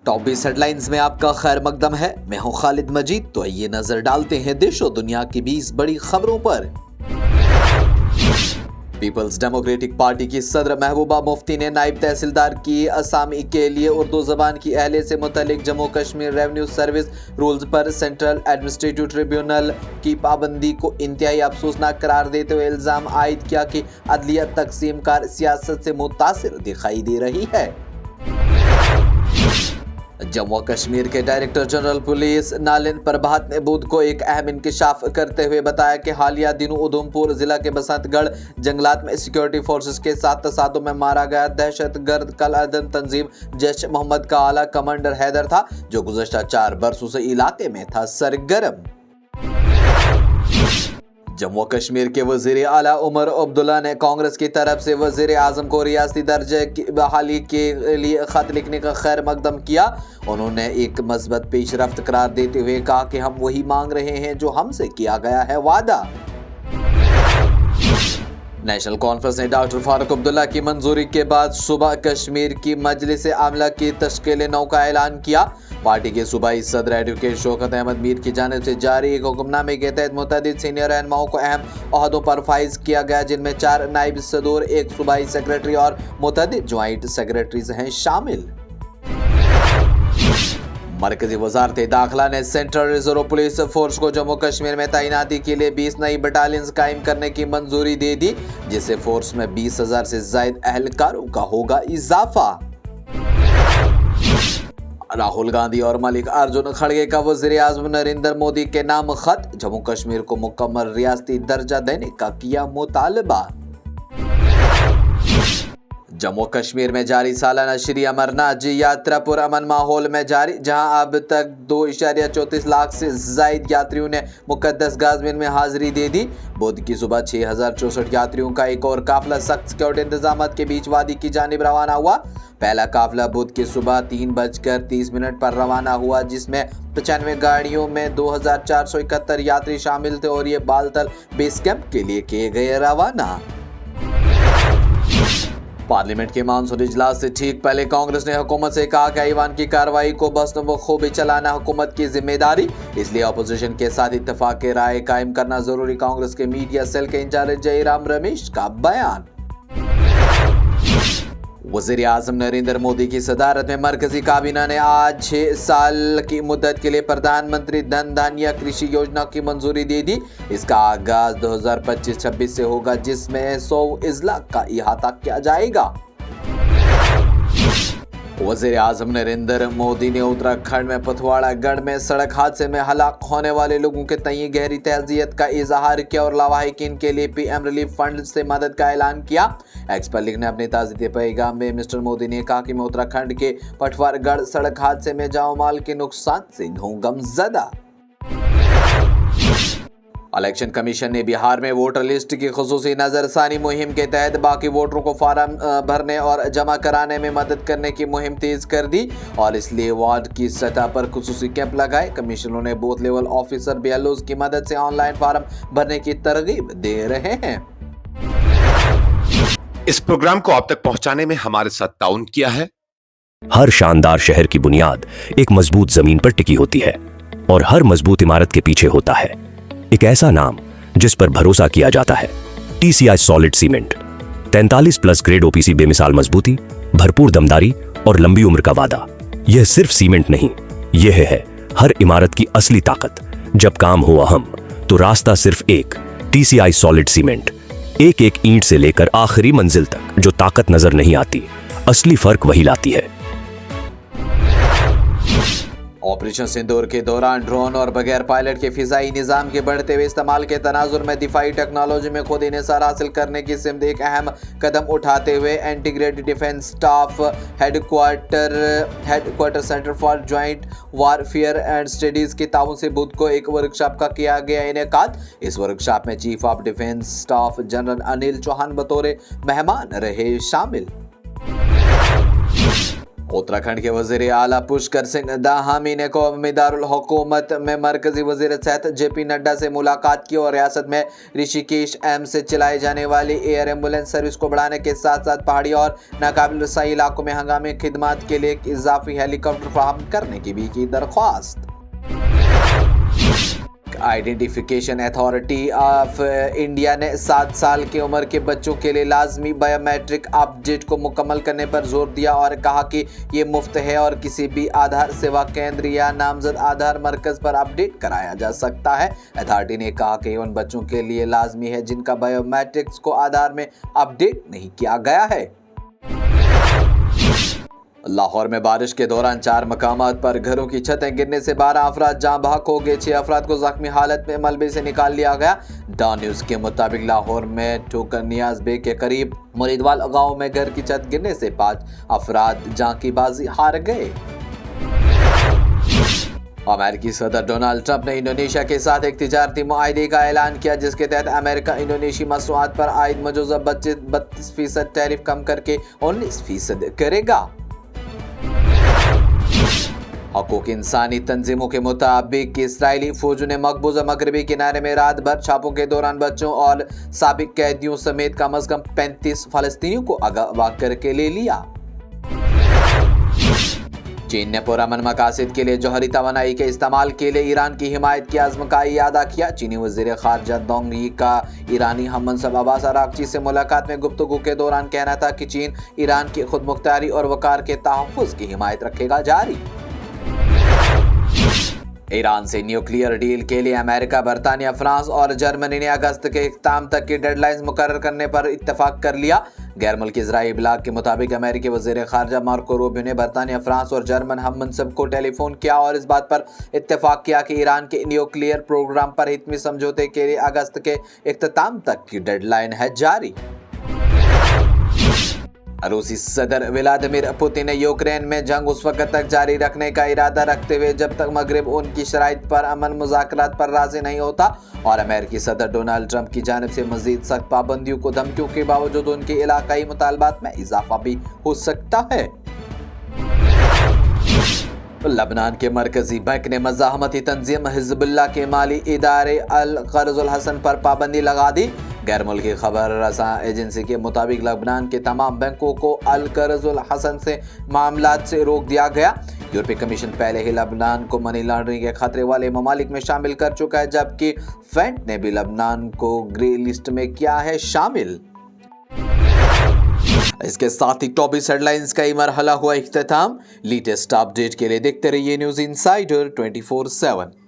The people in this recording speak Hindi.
टॉप 20 हेडलाइंस में आपका खैर मकदम है। मैं हूं खालिद मजीद। तो आइए नजर डालते हैं देश और दुनिया की 20 बड़ी खबरों पर। पीपल्स डेमोक्रेटिक पार्टी की सदर महबूबा मुफ्ती ने नायब तहसीलदार की असामी के लिए उर्दू जबान की अहलियत से मुतल्लिक Jammu Kashmir revenue service rules पर सेंट्रल एडमिनिस्ट्रेटिव ट्रिब्यूनल की पाबंदी को इंतहाई अफसोसनाक करार देते हुए इल्जाम आयद किया कि अदलिया तकसीम कार सियासत से मुतासिर दिखाई दे रही है। जम्मू कश्मीर के डायरेक्टर जनरल पुलिस नालिन प्रभात ने बुध को एक अहम इंकशाफ करते हुए बताया कि हालिया दिनों उधमपुर जिला के बसंतगढ़ जंगलात में सिक्योरिटी फोर्सेस के साथ तसादुम में मारा गया दहशतगर्द कल अदन तंजीम जैश मोहम्मद का आला कमांडर हैदर था, जो गुज़श्ता 4 बरसों से इलाके में था सरगर्म। जम्मू कश्मीर के वजीर आला उमर अब्दुल्ला ने कांग्रेस की तरफ से वजीर आजम को रियासती दर्जे की बहाली के लिए खत लिखने का खैर मकदम किया। उन्होंने एक मस्बत पेशरफ्त करार देते हुए कहा कि हम वही मांग रहे हैं जो हमसे किया गया है वादा। नेशनल कॉन्फ्रेंस ने डॉक्टर फारूक अब्दुल्ला की मंजूरी के बाद सुबह कश्मीर की मजलिस आमला की तश्कील नौ का ऐलान किया। पार्टी के सूबाई सदर एडवोकेट शौकत अहमद मीर की जानिब से जारी एक हुक्मनामे के तहत मुतअद्दिद सीनियर रहनुमाओं को अहम ओहदों पर फाइज किया गया, जिनमें 4 नायब सदूर, 1 सूबाई सेक्रेटरी और मुतअद्दिद ज्वाइंट सेक्रेटरीज हैं शामिल। मरकजी वजारत दाखिला ने सेंट्रल रिजर्व पुलिस फोर्स को जम्मू कश्मीर में तैनाती के लिए 20 नई बटालियंस कायम करने की मंजूरी दे दी, जिससे फोर्स में 20,000 से ज्यादा अहलकारों का होगा इजाफा। राहुल गांधी और मल्लिकार्जुन खड़गे का वजीर आजम नरेंद्र मोदी के नाम खत, जम्मू कश्मीर को मुकम्मल रियासती दर्जा देने का किया मुतालबा। जम्मू कश्मीर में जारी सालाना श्री अमरनाथ जी यात्रा पुरअमन माहौल में जारी, जहां अब तक 2.34 लाख से ज्यादा यात्रियों ने मुकद्दस गाज़मीन में हाजिरी दे दी। बुध की सुबह 6,064 यात्रियों का एक और काफिला सख्त सिक्योरिटी इंतजाम के बीच वादी की जानिब रवाना हुआ। पहला काफिला बुध की सुबह 3:30 पर रवाना हुआ, जिसमें 95 गाड़ियों में 2,471 यात्री शामिल थे और ये बालतल बेस कैंप के लिए किए गए रवाना। पार्लियामेंट के मानसून इजलास से ठीक पहले कांग्रेस ने हुकूमत से कहा कि ऐवान की कार्रवाई को बखूबी चलाना हुकूमत की जिम्मेदारी, इसलिए अपोजिशन के साथ इत्तेफाक राय कायम करना जरूरी। कांग्रेस के मीडिया सेल के इंचार्ज जयराम रमेश का बयान। वज़ीर आज़म नरेंद्र मोदी की सदारत में मरकजी काबीना ने आज 6 साल की मुद्दत के लिए प्रधानमंत्री धन धान्य कृषि योजना की मंजूरी दे दी। इसका आगाज 2025-26 से होगा, जिसमें 100 अजला का अहाता किया जाएगा। वज़ीर आज़म नरेंद्र मोदी ने उत्तराखंड में पथवाड़ागढ़ में सड़क हादसे में हलाक होने वाले लोगों के तय गहरी तहज़ियत का इजहार किया और लावाहिकीन के लिए पीएम रिलीफ फंड से मदद का ऐलान किया। एक्स पर लिखने अपने ताज़ियती पैगाम में मिस्टर मोदी ने कहा कि मैं उत्तराखंड के पथवाड़ागढ़ सड़क हादसे में जाओ माल के नुकसान से हूँ गमज़दा। इलेक्शन कमीशन ने बिहार में वोटर लिस्ट की खुसूसी नजरसानी मुहिम के तहत बाकी वोटरों को फार्म भरने और जमा कराने में मदद करने की मुहिम तेज कर दी और इसलिए वार्ड की सतह पर खुसूसी कैंप लगाए। कमिश्नरों ने बूथ लेवल ऑफिसर BLOs की मदद से ऑनलाइन फार्म भरने की तरगीब दे रहे हैं। इस प्रोग्राम को आप तक पहुंचाने में हमारे साथ ताउन किया है। हर शानदार शहर की बुनियाद एक मजबूत जमीन पर टिकी होती है और हर मजबूत इमारत के पीछे होता है एक ऐसा नाम जिस पर भरोसा किया जाता है। TCI solid cement 43+ grade OPC बेमिसाल मजबूती, भरपूर दमदारी और लंबी उम्र का वादा। यह सिर्फ सीमेंट नहीं, यह है हर इमारत की असली ताकत। जब काम हो अहम तो रास्ता सिर्फ एक, TCI सॉलिड सीमेंट। एक एक ईंट से लेकर आखिरी मंजिल तक जो ताकत नजर नहीं आती, असली फर्क वही लाती है। ऑपरेशन सिंदूर के दौरान ड्रोन और बगैर पायलट के फिजाई निजाम के बढ़ते हुए इस्तेमाल के तनाजुर में दिफाई टेक्नोलॉजी में खुद इन्हिसार हासिल करने की सिमत एक अहम कदम उठाते हुए integrated defence staff headquarter centre for joint warfare and studies के ताउन से बुध को एक वर्कशॉप का किया गया इनेकाद। इस वर्कशॉप में chief of defence staff general Anil Chauhan बतौर मेहमान रहे शामिल। उत्तराखंड के वजीर आला पुष्कर सिंह धामी ने कौमी दारुल हुकूमत में मरकजी वजीर सेहत JP नड्डा से मुलाकात की और रियासत में ऋषिकेश एम्स से चलाई जाने वाली एयर एम्बुलेंस सर्विस को बढ़ाने के साथ साथ पहाड़ी और नाकाबिल रसाई इलाकों में हंगामी खिदमत के लिए एक इजाफी हेलीकॉप्टर फराहम करने की भी की दरख्वास्त। आइडेंटिफिकेशन अथॉरिटी ऑफ इंडिया ने 7 साल की उम्र के बच्चों के लिए लाजमी बायोमेट्रिक अपडेट को मुकम्मल करने पर जोर दिया और कहा कि ये मुफ्त है और किसी भी आधार सेवा केंद्र या नामजद आधार मरकज पर अपडेट कराया जा सकता है। अथॉरिटी ने कहा कि उन बच्चों के लिए लाजमी है जिनका बायोमेट्रिक्स को आधार में अपडेट नहीं किया गया है। लाहौर में बारिश के दौरान 4 मकामात पर घरों की छतें गिरने से 12 अफराद जाँ बहक हो गए। 6 अफराद को जख्मी हालत में मलबे से निकाल लिया गया। डॉन न्यूज़ के मुताबिक लाहौर में ठोकर नियाज बे के करीब मुरीदवाल गांव में घर की छत गिरने से 5 अफराद जाँ की बाजी हार गए। अमेरिकी सदर डोनाल्ड ट्रंप ने इंडोनेशिया के साथ एक तिजारती मुआहदे का ऐलान किया जिसके तहत अमेरिका इंडोनेशियाई मसनूआत पर आयद मौजूदा 32% टैरिफ कम करके 19% करेगा। हकूक इंसानी तंजीमों के मुताबिक इसराइली फौजों ने मकबूजा मगरबी किनारे में रात भर छापों के दौरान बच्चों और साबिक कैदियों समेत कम से कम 35 फलस्तीनियों को अगवा करके ले लिया। चीन ने पुरअमन मकासद के लिए जौहरी तवानाई के इस्तेमाल के लिए ईरान की हिमायत की आज़म का इयादा किया। चीनी वज़ीर ख़ारजा दोंग यी का ईरानी हममनसब अब्बास अरागची से मुलाकात में गुफ्तगू के दौरान कहना था कि चीन ईरान की खुदमुख्तारी और वक़ार के तहफ़्फ़ुज़ की हिमायत रखेगा जारी। ईरान से न्यूक्लियर डील के लिए अमेरिका, बरतानिया, फ्रांस और जर्मनी ने अगस्त के इख्तिताम तक की डेडलाइंस मुकर्रर करने पर इत्तेफाक कर लिया। गैर मुल्की ज़राई इब्लाग के मुताबिक अमेरिकी वज़ीर ख़ारजा मार्को रूबियो ने बरतानिया, फ्रांस और जर्मन हममनसब को टेलीफोन किया और इस बात पर इत्तेफाक किया कि ईरान के न्यूक्लियर प्रोग्राम पर हितमी समझौते के लिए अगस्त के इख्तिताम तक की डेडलाइन है जारी। रूसी सदर व्लादिमीर पुतिन ने यूक्रेन में जंग उस वक्त तक जारी रखने का इरादा रखते हुए जब तक मगरिब उनकी शराइत पर अमन मुज़ाकरात पर राज़ी नहीं होता और अमेरिकी सदर डोनाल्ड ट्रंप की जानिब से मज़ीद सख्त पाबंदियों को धमकियों के बावजूद उनके इलाकाई मुतालबात में इजाफा भी हो सकता है। लबनान के मरकजी बैंक ने मज़ाहमती तंजीम हिज़्बुल्लाह के माली इदारे अल कर्जुल हसन पर पाबंदी लगा दी। गैर मुल्की खबर रसा एजेंसी के मुताबिक लबनान के तमाम बैंकों को अल कर्जुल हसन से मामलात से रोक दिया गया। यूरोपीय कमीशन पहले ही लबनान को मनी लॉन्ड्रिंग के खतरे वाले ममालिक में शामिल कर चुका है, जबकि फेंट ने भी लबनान को ग्रे लिस्ट में किया है शामिल। इसके साथ ही टॉप हेडलाइंस का ही मरहला हुआ इख्तिताम। लेटेस्ट अपडेट के लिए देखते रहिए न्यूज़ इनसाइडर 24/7।